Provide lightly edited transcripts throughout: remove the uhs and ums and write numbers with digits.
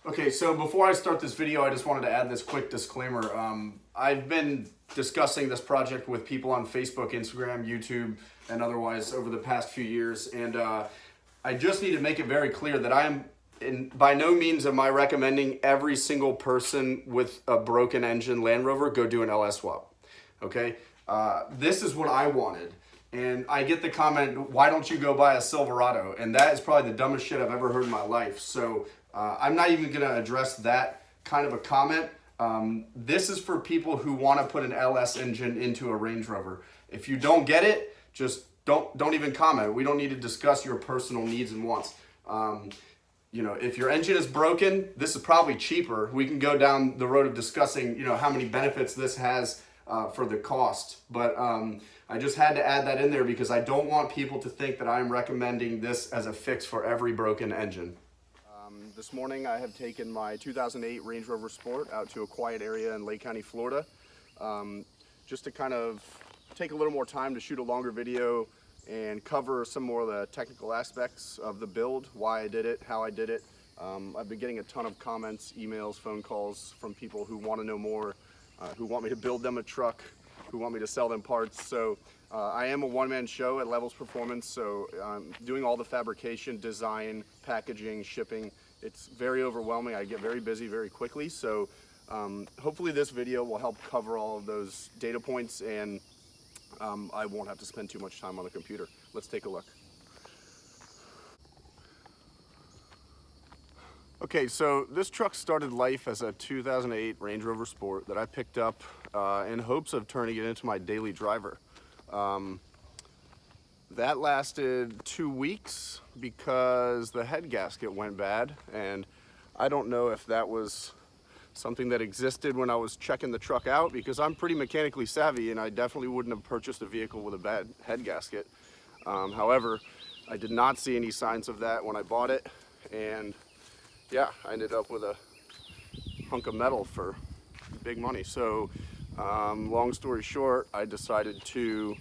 Okay, so before I start this video, I just wanted to add this quick disclaimer. I've been discussing this project with people on Facebook, Instagram, YouTube, and otherwise over the past few years, and I just need to make it very clear that by no means am I recommending every single person with a broken engine Land Rover go do an LS swap. Okay, this is what I wanted. And I get the comment, why don't you go buy a Silverado? And that is probably the dumbest shit I've ever heard in my life. So I'm not even going to address that kind of a comment. This is for people who want to put an LS engine into a Range Rover. If you don't get it, just don't even comment. We don't need to discuss your personal needs and wants. You know, if your engine is broken, this is probably cheaper. We can go down the road of discussing, you know, how many benefits this has for the cost. But I just had to add that in there because I don't want people to think that I'm recommending this as a fix for every broken engine. This morning I have taken my 2008 Range Rover Sport out to a quiet area in Lake County, Florida, just to kind of take a little more time to shoot a longer video and cover some more of the technical aspects of the build, why I did it, how I did it. I've been getting a ton of comments, emails, phone calls from people who want to know more, who want me to build them a truck, who want me to sell them parts. So I am a one-man show at Levels Performance, so I'm doing all the fabrication, design, packaging, shipping. It's very overwhelming. I get very busy very quickly, so hopefully this video will help cover all of those data points, and I won't have to spend too much time on the computer. Let's take a look. Okay, so this truck started life as a 2008 Range Rover Sport that I picked up in hopes of turning it into my daily driver. That lasted 2 weeks because the head gasket went bad, and I don't know if that was something that existed when I was checking the truck out, because I'm pretty mechanically savvy and I definitely wouldn't have purchased a vehicle with a bad head gasket. However, I did not see any signs of that when I bought it, and yeah, I ended up with a hunk of metal for big money. So long story short, I decided to,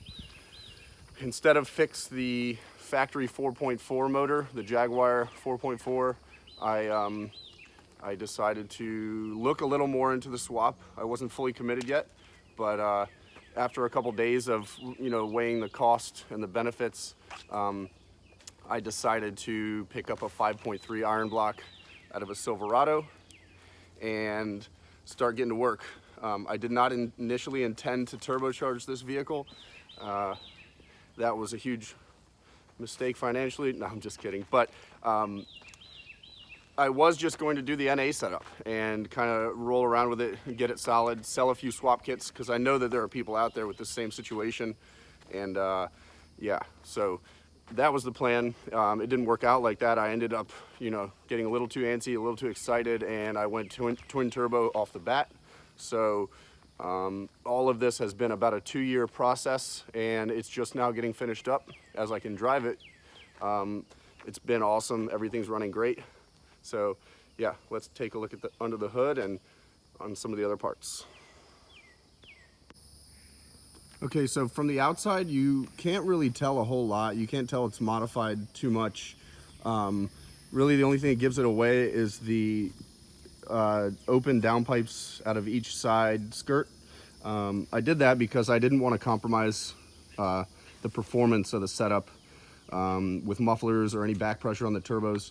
instead of fix the factory 4.4 motor, the Jaguar 4.4, I decided to look a little more into the swap. I wasn't fully committed yet, but after a couple days of weighing the cost and the benefits, I decided to pick up a 5.3 iron block out of a Silverado and start getting to work. I did not initially intend to turbocharge this vehicle. That was a huge mistake financially. No, I'm just kidding. But I was just going to do the NA setup and kind of roll around with it and get it solid, sell a few swap kits, because I know that there are people out there with the same situation. And yeah, so that was the plan. It didn't work out like that. I ended up, getting a little too antsy, a little too excited, and I went twin turbo off the bat. So all of this has been about a 2-year process, and it's just now getting finished up as I can drive it. It's been awesome. Everything's running great. So yeah, let's take a look at under the hood and on some of the other parts. Okay, so from the outside, you can't really tell a whole lot. You can't tell it's modified too much. Really, the only thing that gives it away is the open downpipes out of each side skirt. I did that because I didn't want to compromise the performance of the setup with mufflers or any back pressure on the turbos.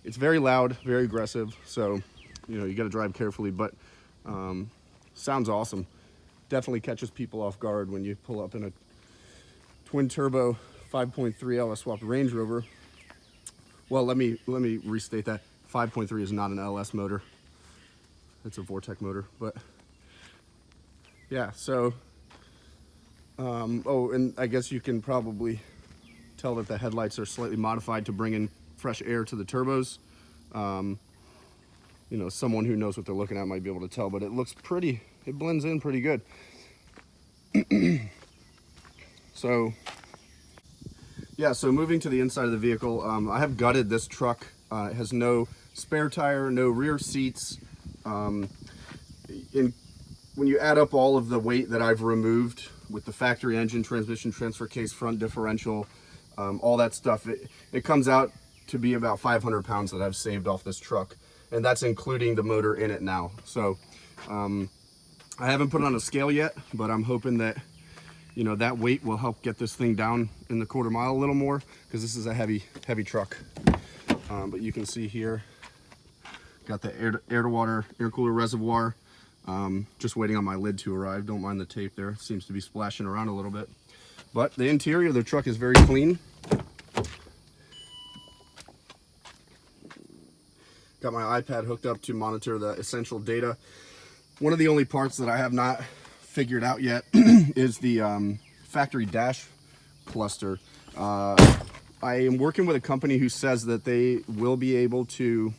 It's very loud, very aggressive, so you got to drive carefully, but sounds awesome. Definitely catches people off guard when you pull up in a twin turbo 5.3 LS swapped Range Rover. Well, let me restate that. 5.3 is not an LS motor. It's a Vortec motor, but yeah, so oh, and I guess you can probably tell that the headlights are slightly modified to bring in fresh air to the turbos. Someone who knows what they're looking at might be able to tell, but it blends in pretty good. So yeah, so moving to the inside of the vehicle, I have gutted this truck. It has no spare tire, no rear seats. When you add up all of the weight that I've removed with the factory engine, transmission, transfer case, front differential, all that stuff, it comes out to be about 500 pounds that I've saved off this truck. and that's including the motor in it now. So I haven't put it on a scale yet, but I'm hoping that, you know, that weight will help get this thing down in the quarter mile a little more, because this is a heavy truck. But you can see here, got the air to water air cooler reservoir. Just waiting on my lid to arrive. Don't mind the tape there. It seems to be splashing around a little bit. But the interior of the truck is very clean. Got my iPad hooked up to monitor the essential data. One of the only parts that I have not figured out yet is the factory dash cluster. I am working with a company who says that they will be able to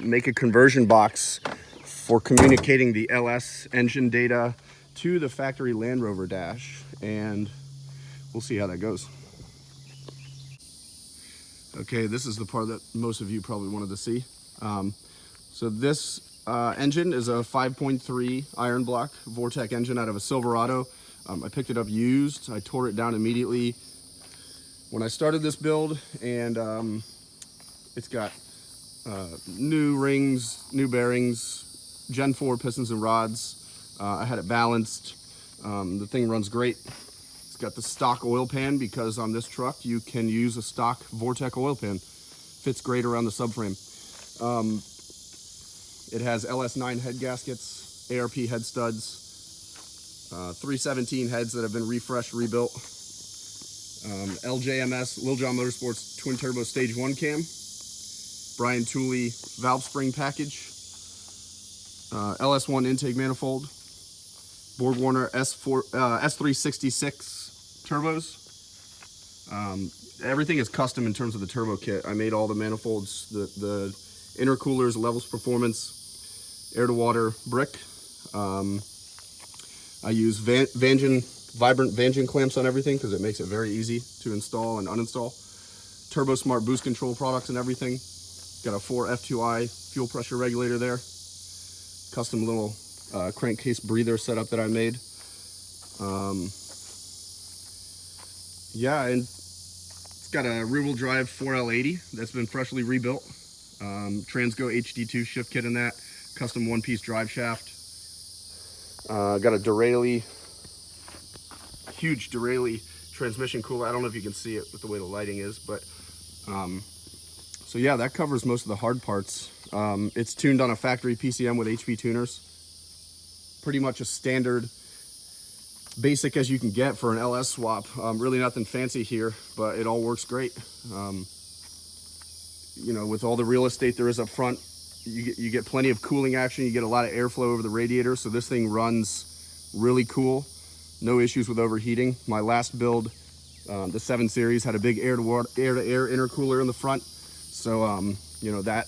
make a conversion box for communicating the LS engine data to the factory Land Rover dash, and we'll see how that goes. Okay, this is the part that most of you probably wanted to see. So this engine is a 5.3 iron block Vortec engine out of a Silverado. I picked it up used. I tore it down immediately when I started this build, and it's got new rings, new bearings, Gen 4 pistons and rods. I had it balanced. The thing runs great. It's got the stock oil pan, because on this truck you can use a stock Vortec oil pan. Fits great around the subframe. It has LS9 head gaskets, ARP head studs, 317 heads that have been refreshed, rebuilt. LJMS, Lil Jon Motorsports twin turbo stage 1 cam. Brian Tooley valve spring package. LS1 intake manifold. Borg Warner S366 turbos. Everything is custom in terms of the turbo kit. I made all the manifolds, the intercoolers, levels performance, air to water brick. I use vibrant Vangean clamps on everything because it makes it very easy to install and uninstall. Turbo Smart boost control products and everything. Got a 4 F2I fuel pressure regulator there. Custom little crankcase breather setup that I made. Yeah, and it's got a rear-wheel drive 4L80 that's been freshly rebuilt. Transgo HD2 shift kit in that. Custom one-piece drive shaft. Got a Duraley, huge Duraley transmission cooler. I don't know if you can see it with the way the lighting is, but so yeah, that covers most of the hard parts. It's tuned on a factory PCM with HP tuners. Pretty much a standard, basic as you can get for an LS swap. Really nothing fancy here, but it all works great. You know, with all the real estate there is up front, you get plenty of cooling action. You get a lot of airflow over the radiator, so this thing runs really cool. No issues with overheating. My last build, the 7 Series, had a big air-to-air intercooler in the front, so you know, that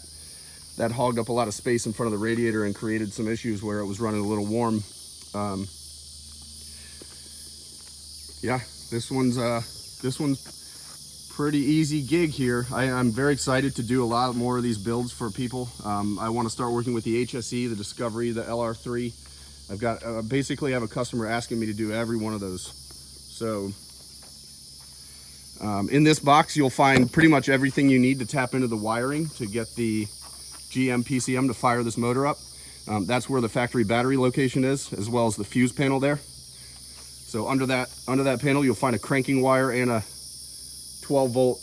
hogged up a lot of space in front of the radiator and created some issues where it was running a little warm. Yeah, this one's pretty easy gig here. I'm very excited to do a lot more of these builds for people. I want to start working with the HSE, the Discovery, the LR3. I've got basically I have a customer asking me to do every one of those. So in this box you'll find pretty much everything you need to tap into the wiring to get the GM PCM to fire this motor up. That's where the factory battery location is, as well as the fuse panel there. So under that panel you'll find a cranking wire and a 12-volt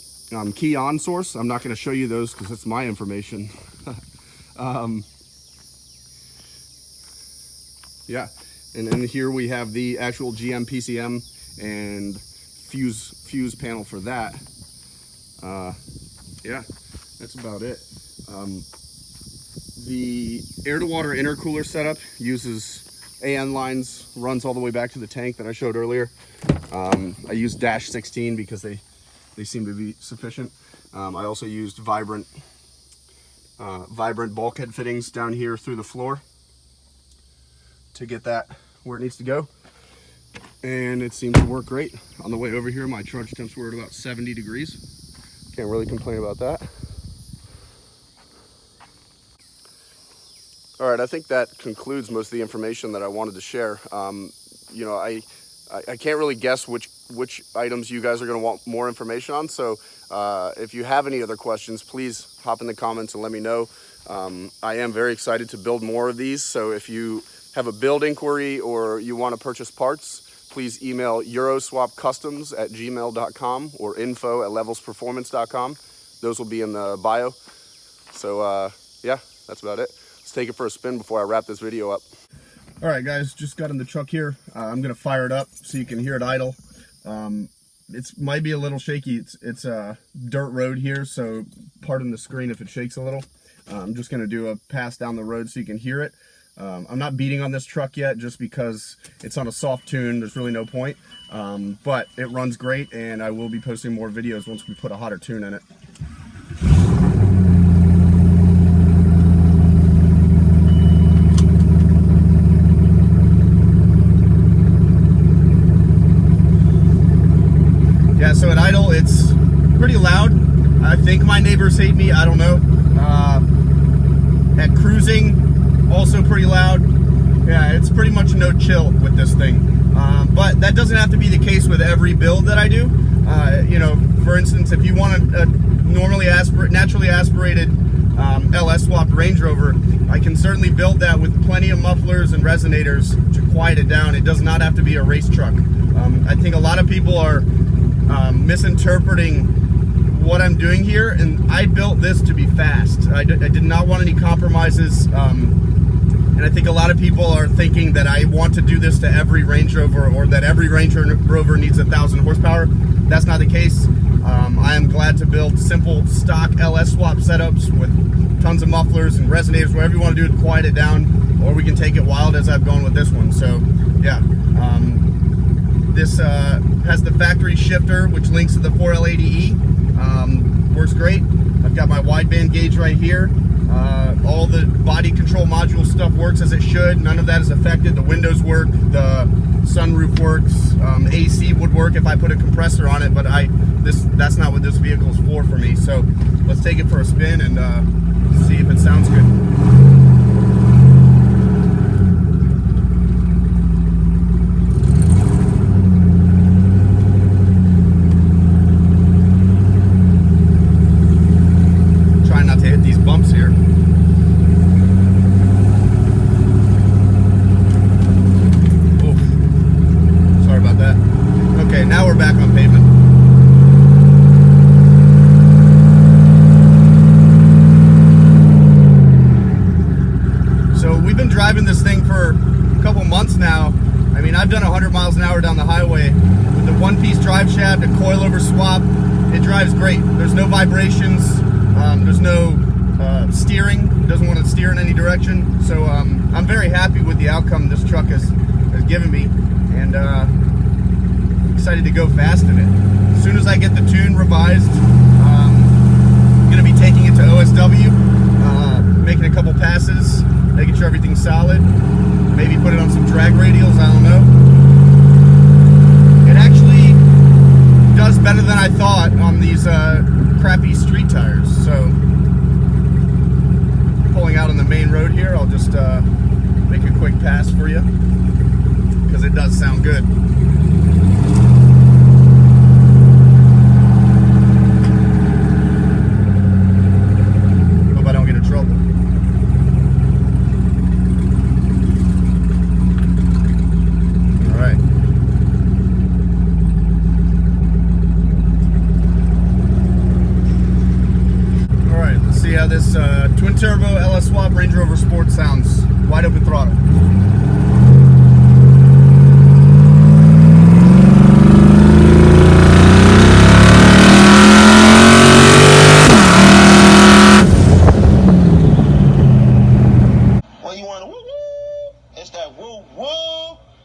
key on source. I'm not going to show you those because it's my information. Yeah, and then here we have the actual GM PCM and fuse panel for that. Yeah, that's about it. The air-to-water intercooler setup uses AN lines, runs all the way back to the tank that I showed earlier. I used dash 16 because they seem to be sufficient. I also used vibrant bulkhead fittings down here through the floor to get that where it needs to go. And it seems to work great. On the way over here, my charge temps were at about 70 degrees. Can't really complain about that. All right, I think that concludes most of the information that I wanted to share. You know, I I can't really guess which items you guys are going to want more information on. So if you have any other questions, please hop in the comments and let me know. I am very excited to build more of these. So if you have a build inquiry or you want to purchase parts, please email euroswapcustoms@gmail.com or info@levelsperformance.com. Those will be in the bio. So yeah, that's about it. Let's take it for a spin before I wrap this video up. All right, guys, just got in the truck here. I'm gonna fire it up so you can hear it idle. It might be a little shaky. It's a dirt road here, so pardon the screen if it shakes a little. I'm just gonna do a pass down the road so you can hear it. I'm not beating on this truck yet just because it's on a soft tune. There's really no point, but it runs great, and I will be posting more videos once we put a hotter tune in it. Yeah, so at idle, it's pretty loud. I think my neighbors hate me, I don't know. At cruising, also pretty loud. Yeah, it's pretty much no chill with this thing. But that doesn't have to be the case with every build that I do. You know, for instance, if you want a naturally aspirated LS swapped Range Rover, I can certainly build that with plenty of mufflers and resonators to quiet it down. It does not have to be a race truck. I think a lot of people are misinterpreting what I'm doing here, and I built this to be fast. I did not want any compromises, and I think a lot of people are thinking that I want to do this to every Range Rover, or that every Range Rover needs 1,000 horsepower. That's not the case. I am glad to build simple stock LS swap setups with tons of mufflers and resonators, whatever you want to do to quiet it down, or we can take it wild as I've gone with this one. So yeah, this has the factory shifter, which links to the 4L80E. Works great. I've got my wideband gauge right here. All the body control module stuff works as it should. None of that is affected. The windows work, the sunroof works, AC would work if I put a compressor on it, but that's not what this vehicle is for me. So let's take it for a spin and see if it sounds good. Now we're back on pavement. So we've been driving this thing for a couple months now. I mean, I've done 100 miles an hour down the highway with the one-piece drive shaft, a coilover swap. It drives great. There's no vibrations. There's no steering. It doesn't want to steer in any direction. So I'm very happy with the outcome this truck has given me, and excited to go fast in it. As soon as I get the tune revised, I'm going to be taking it to OSW, making a couple passes, making sure everything's solid, maybe put it on some drag radials, I don't know. It actually does better than I thought on these crappy street tires. So pulling out on the main road here, I'll just make a quick pass for you, because it does sound good. How this twin turbo LS swap Range Rover Sport sounds. Wide open throttle.